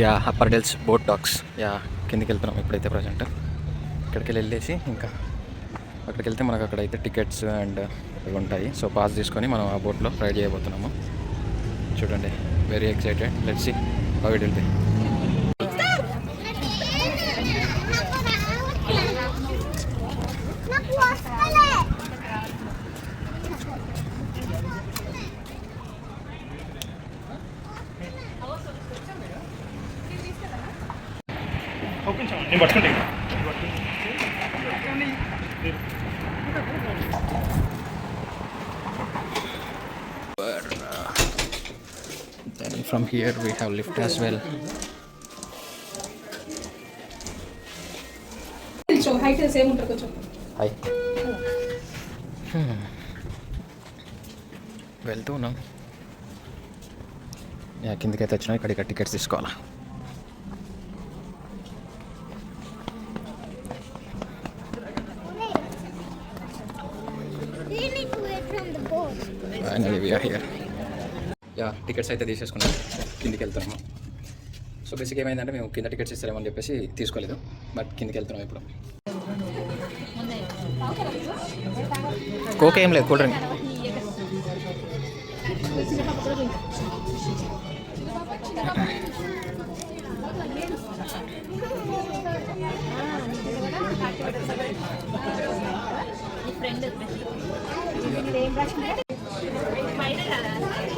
Yeah Upper Dells boat docks. Yeah కిందికి వెళ్తున్నాం ఇప్పుడైతే ప్రజెంట్. ఇక్కడికి వెళ్ళేసి ఇంకా అక్కడికి వెళ్తే మనకు అక్కడైతే టికెట్స్ అండ్ ఇవి ఉంటాయి. సో పాస్ తీసుకొని మనం ఆ బోట్లో రైడ్ చేయబోతున్నాము. చూడండి, very excited. Let's see how it will be. Then from here we have lift as well. height same ఉంటుంది కొంచెం. Hi. వెళ్తున్నాం. యా కిందకైతే వచ్చినా ఇక్కడ టికెట్స్ తీసుకోవాలా. Finally we are here. Yeah tickets అయితే తీసేసుకున్నాం, కిందికి వెళ్తున్నాము. సో బేసిక్ ఏమైందంటే మేము కింద టికెట్స్ ఇస్తారేమని చెప్పేసి తీసుకోలేదు, బట్ కిందికి వెళ్తున్నాం ఇప్పుడు. కోక్ ఏం లేదు, కూల్ డ్రింక్.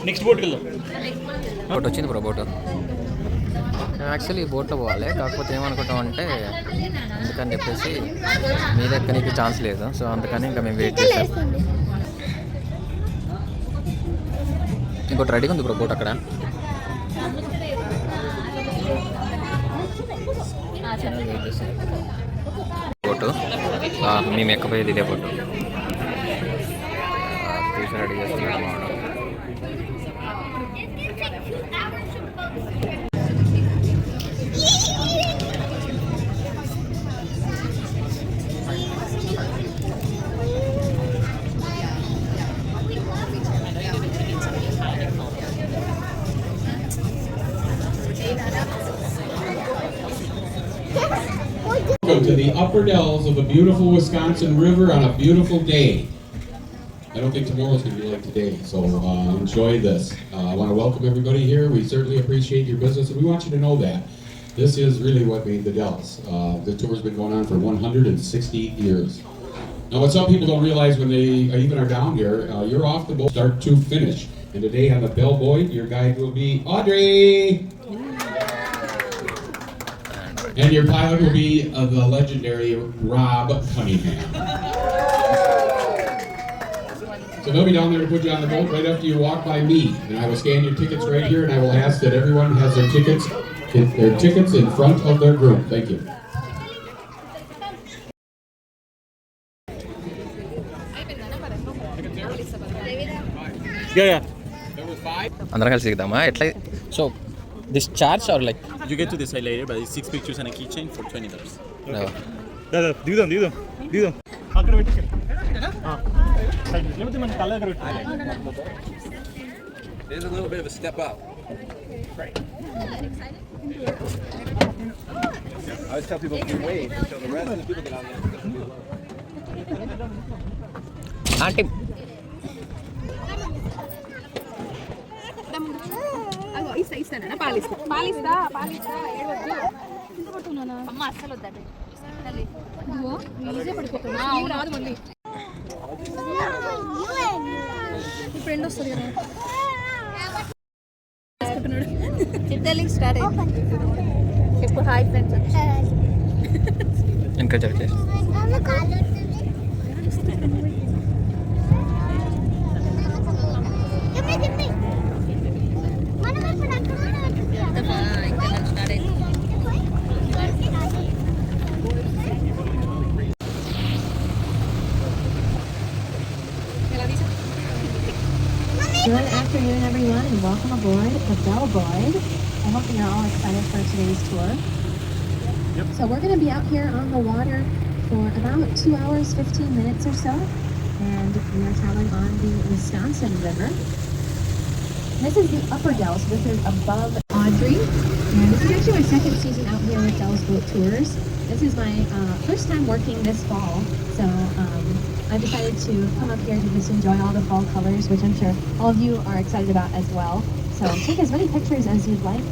నెక్స్ట్ బోట్కి వెళ్దాం. బోట్ వచ్చింది బ్రో. బోట్ యాక్చువల్లీ బోట్లో పోవాలి, కాకపోతే ఏమనుకుంటాం అంటే అందుకని చెప్పేసి మీద ఎక్కడానికి ఛాన్స్ లేదు. సో అందుకని ఇంకా మేము వెయిట్ చేస్తాం. ఇంకోటి రెడీగా ఉంది బ్రో బోట్ అక్కడ. వెయిట్ చేస్తాం. బోటు మేము ఎక్కపోయేది ఇదే బోటు. తీసి రెడీ చేస్తున్నాం. Welcome to the upper dells of a beautiful Wisconsin river on a beautiful day. I don't think tomorrow's going to be like today, so enjoy this. I want to welcome everybody here. We certainly appreciate your business, and we want you to know that this is really what made the Dells. The tour's been going on for 160 years. Now, what some people don't realize when they even are down here, you're off the boat start to finish. And today on the bellboy, your guide will be Audrey! And your pilot will be the legendary Rob Cunningham. So they'll be down there to put you on the boat right after you walk by me. And I will scan your tickets right here, and I will ask that everyone has their tickets in front of their group. Thank you. Yeah. అందరం కలిసి దిగుదామా ఎట్లా? So this charge are like You get to decide later, but it's 6 pictures and a keychain for $20. దిగుదాం. అక్కడ పెట్టి లేకపోతే మన కళ్ళ దగ్గర పెట్టి. There's a little bit of a step up. Right. I always tell people to wave until the rest of the people get on there. Aunty ఇస్తానా పాలిస్తా ఏడవద్దు అమ్మ అస్సలు వద్దండి. పడిపోతున్నా రాదు మళ్ళీ. మీ ఫ్రెండ్ వస్తుంది కదా చిట్టలింగ్ స్టార్ట్ అయింది. ఇప్పుడు హాయ్ ఫ్రెండ్స్ ఇంకా జరగలేదు. Good afternoon, everyone, and welcome aboard the Bellboy. I hope you're all excited for today's tour. Yep. So we're going to be out here on the water for about 2 hours, 15 minutes or so, and we are traveling on the Wisconsin River. This is the Upper Dells. This is above Audrey. And this is actually my second season out here with Dells Boat Tours. This is my first time working this fall. So I decided to come up here to just enjoy all the fall colors, which I'm sure all of you are excited about as well. So take as many pictures as you'd like,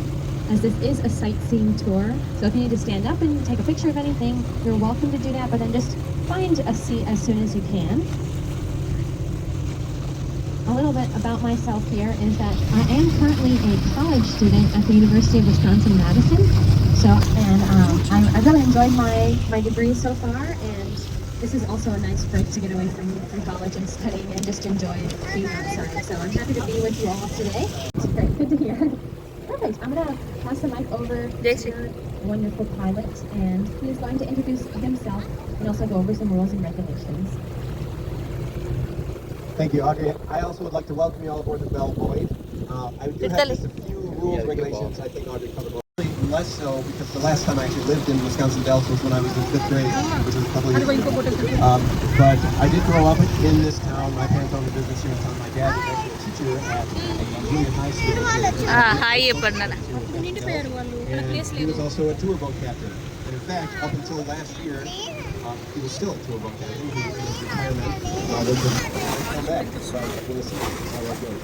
as this is a sightseeing tour. So if you need to stand up and take a picture of anything, you're welcome to do that, but then just find a seat as soon as you can. A little bit about myself here is that I am currently a college student at the University of Wisconsin-Madison. So, and I've really enjoyed my degree so far, and this is also a nice break to get away from college and studying and just enjoy being outside. So I'm happy to be with you all today. It's great, good to hear. Perfect. I'm gonna pass the mic over to your wonderful pilot, and he is going to introduce himself and also go over some rules and regulations. Thank you, Audrey. I also would like to welcome you all aboard the Bell Boyd. I do have just a few rules, regulations. I think Audrey covered most. Less so because the last time I actually lived in Wisconsin Dells was when I was in 5th grade, which was a couple of years ago. But I did grow up in this town. My parents owned a business here in town. My dad was actually a teacher at a junior high school. And he was also a tour boat captain. And in fact, up until last year, he was still a tour boat captain. He was in his retirement. Come back. So we'll see how that goes.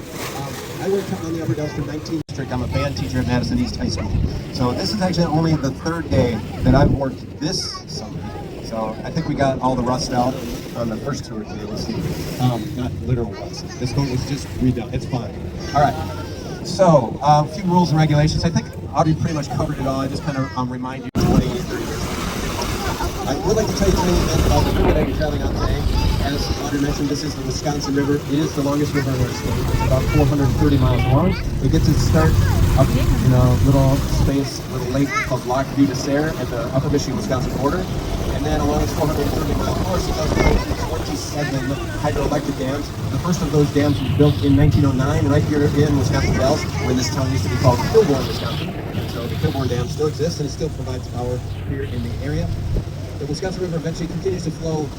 I worked on the Upper Dells for 19 district. I'm a band teacher at Madison East High School. So this is actually only the 3rd day that I've worked this summer. So I think we got all the rust out on the first tour today. We'll see. Not literal rust. This boat was just redone. It's fine. All right. So a few rules and regulations. I think Audrey pretty much covered it all. I just kind of remind you 20, 30 years ago. I would like to tell you something about the river that you're traveling on today. As Audrey mentioned, this is the Wisconsin River. It is the longest river in our state. It's about 430 miles long. It gets its start up in a little space, a little lake called Lac du Dessert at the upper Michigan, Wisconsin border. And then along its 430 mile course, it does go through 27 hydroelectric dams. The first of those dams was built in 1909 right here in Wisconsin Dells, when this town used to be called Kilbourne, Wisconsin. So the Kilbourne Dam still exists and it still provides power here in the area. The Wisconsin River eventually continues to flow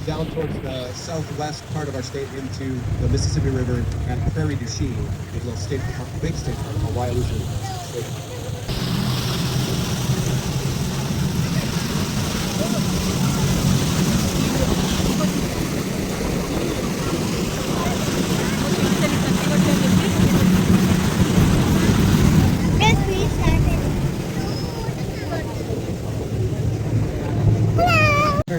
down towards the southwest part of our state into the Mississippi River at Prairie du Chien, a little state park, big state park called Wyalusing State Park.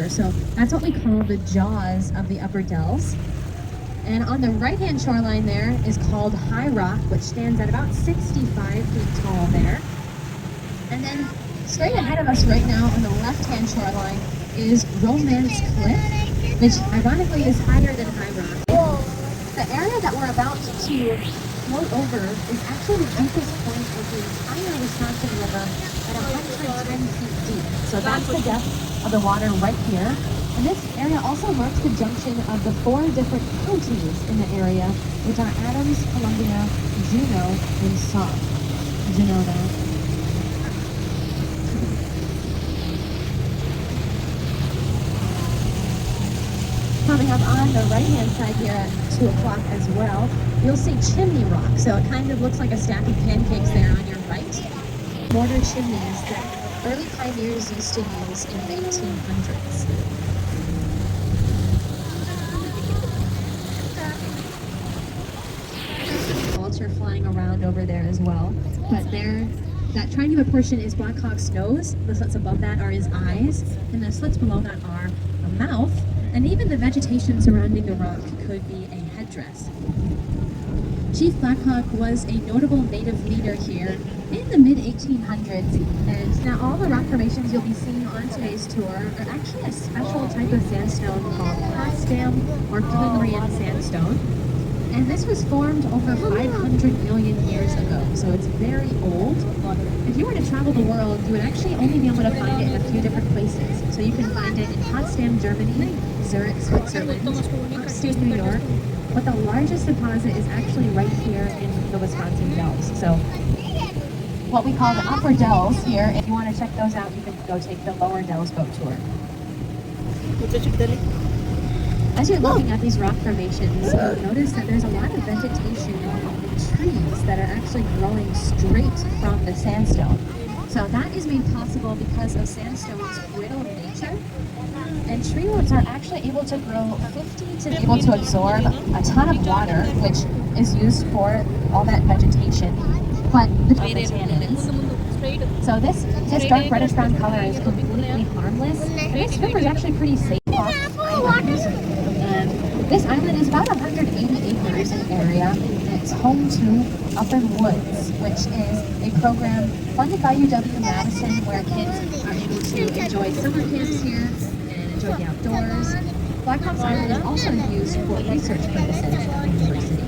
So that's what we call the jaws of the Upper Dells. And on the right-hand shoreline there is called High Rock, which stands at about 65 feet tall there. And then straight ahead of us right now on the left-hand shoreline is Romance Cliff, which ironically is higher than High Rock. The area that we're about to float over is actually the deepest point of the entire Wisconsin River at 110 feet deep. So that's the depth of the water right here. And this area also marks the junction of the 4 different counties in the area, which are Adams, Columbia, Juneau, and Sauk. Did you know that? Coming up on the right-hand side here at 2 o'clock as well, you'll see Chimney Rock. So it kind of looks like a stack of pancakes there on your right. Mortar chimneys that early pioneers used to use in the 1800s. Vulture flying around over there as well. But there, that triangular portion is Black Hawk's nose. The slits above that are his eyes, and the slits below that are a mouth. And even the vegetation surrounding the rock could be a headdress. Chief Black Hawk was a notable native leader here in the mid-1800s, and now all the rock formations you'll be seeing on today's tour are actually a special type of sandstone called Potsdam or Flickrian sandstone. And this was formed over 500 million years ago, so it's very old. If you were to travel the world, you would actually only be able to find it in a few different places. So you can find it in Potsdam, Germany, Zurich, Switzerland, upstate New York, but the largest deposit is actually right here in the Wisconsin Dells. So what we call the Upper Dells here, if you want to check those out, you can go take the Lower Dells boat tour. As you're looking at these rock formations, you'll notice that there's a lot of vegetation trees that are actually growing straight from the sandstone. So that is made possible because of sandstone's brittle nature. And tree roots are actually able to grow 50 to be able to absorb a ton of water, which is used for all that vegetation. But the tannins. So this dark reddish brown color is completely harmless. And this river is actually pretty safe. And this island is about 180 acres in area. It's home to Upper Woods, which is a program funded by UW-Madison where kids are able to enjoy summer camps here and enjoy the outdoors. Blackhawks Island is also used for research purposes at the university.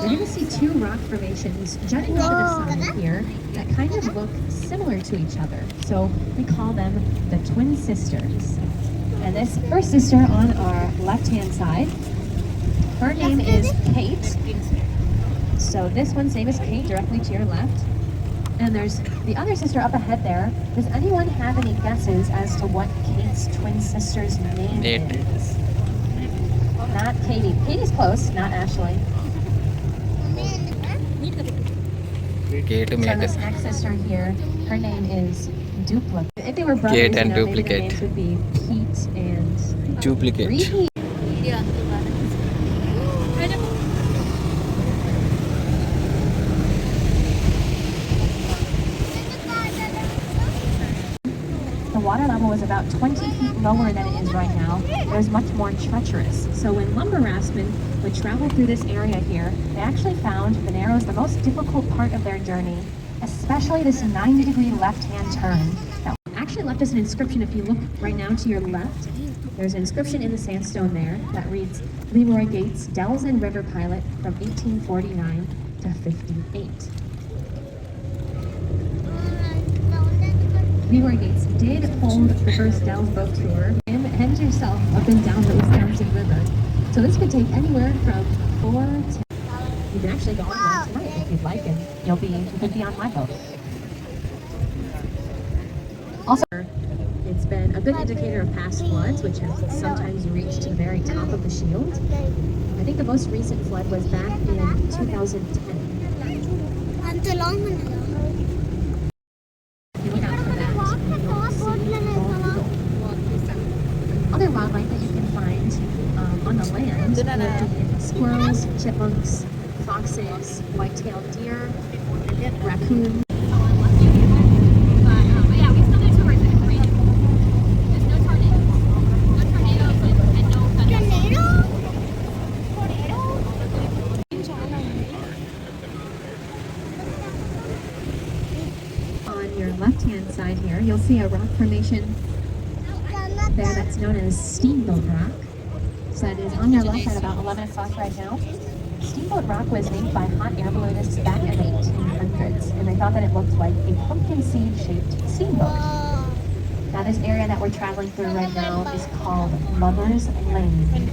You're going to see two rock formations jutting out of the side here that kind of look similar to each other. So we call them the twin sisters. And this first sister on our left-hand side, her name is Kate. So this one's name is Kate, directly to your left. And there's the other sister up ahead there. Does anyone have any guesses as to what Kate's twin sister's name is? Not Katie. Katie's close, not Ashley. Kate So this next sister here, her name is Duplicate. If they were brothers, Kate and maybe Duplicate. their names would be Pete and Duplicate. Repeat. The water level was about 20 feet lower than it is right now. It was much more treacherous. So when lumber raftsmen would travel through this area here, they actually found the Narrows the most difficult part of their journey, especially this 90-degree left-hand turn. That actually left us an inscription. If you look right now to your left, there's an inscription in the sandstone there that reads, Leroy Gates, Dells and River Pilot from 1849 to 58. Leroy Gates did hold the first Dells boat tour, him and yourself up and down the Wisconsin River. So this could take anywhere from 4 to... You can actually go on one tonight if you'd like, and you could be on my boat. Also, it's been a good indicator of past floods, which have sometimes reached to the very top of the shield. I think the most recent flood was back in 2010. Other wildlife that you can find on the land would be squirrels, chipmunks, foxes, white-tailed deer, raccoons. On your left-hand side here, you'll see a rock formation there that's known as Steamboat Rock. So that is on your left at about 11 o'clock right now. Steamboat Rock was named by hot air balloonists back in the 1800s, and they thought that it looked like a pumpkin seed-shaped steamboat. Now this area that we're traveling through right now is called Lover's Lane.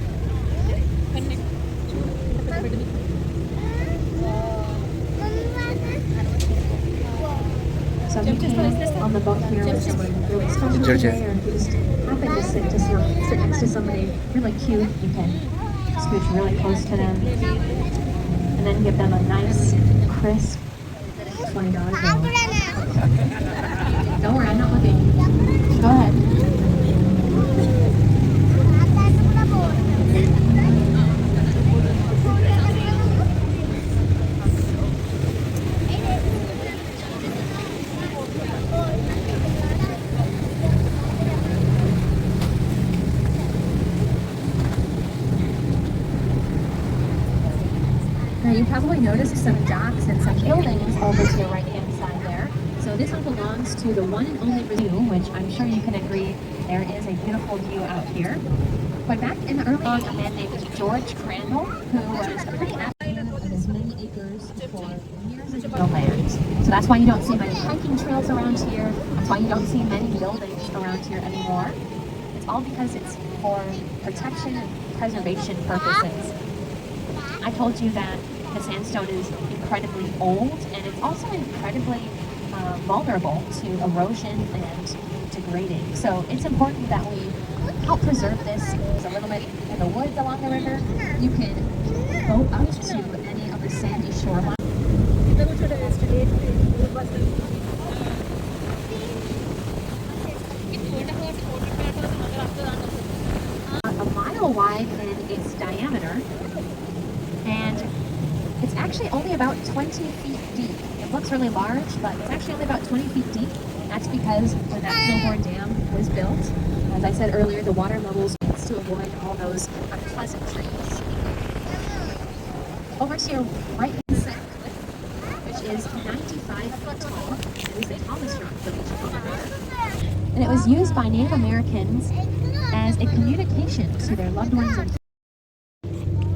So if you came on the boat here with someone really special today, or if you just happen to sit next to somebody really cute, you can scooch really close to them and then give them a nice, crisp $20 bill. Don't worry, I'm not looking. Go ahead. Now you probably noticed some docks and some buildings over to your right-hand side there. So this one belongs to the one and only view, which I'm sure you can agree there is a beautiful view out here. But back in the early days, a man named George Crandall, who was a pretty active of his many acres for years of the land. So that's why you don't see many hiking trails around here. That's why you don't see many buildings around here anymore. It's all because it's for protection and preservation purposes. I told you that the sandstone is incredibly old, and it's also incredibly vulnerable to erosion and degrading. So it's important that we help preserve this is a little bit in the woods along the river. You can boat up to any of the sandy shoreline. A mile wide in its diameter, and it's actually only about 20 feet deep. It looks really large, but it's actually only about 20 feet deep. That's because when that Kilbourne Dam was built, as I said earlier, the water levels to avoid all those unpleasant trees. Over to your right hand side cliff, which is 95 foot tall. It is the tallest rock formation on the river. And it was used by Native Americans as a communication to their loved ones. And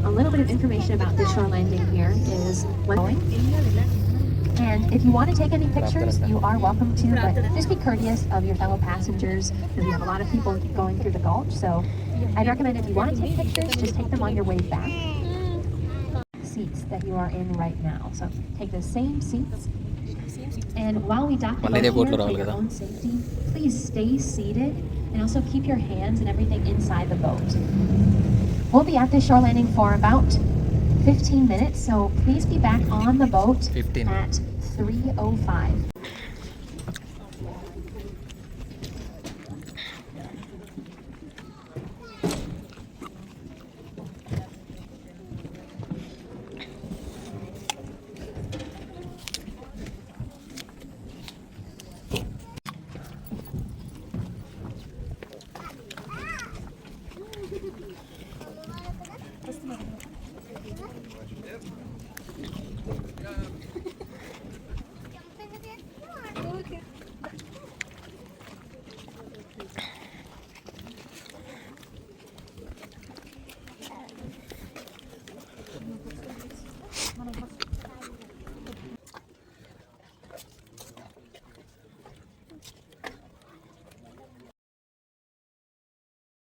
a little bit of information about the shore landing here is when going. And if you want to take any pictures, you are welcome to, but just be courteous of your fellow passengers because we have a lot of people going through the gulch. So I'd recommend if you want to take pictures, just take them on your way back. Seats that you are in right now. So take the same seats. And while we dock the boat here for your own safety, please stay seated and also keep your hands and everything inside the boat. We'll be at this shore landing for about 15 minutes, so please be back on the boat 15. at 3:05.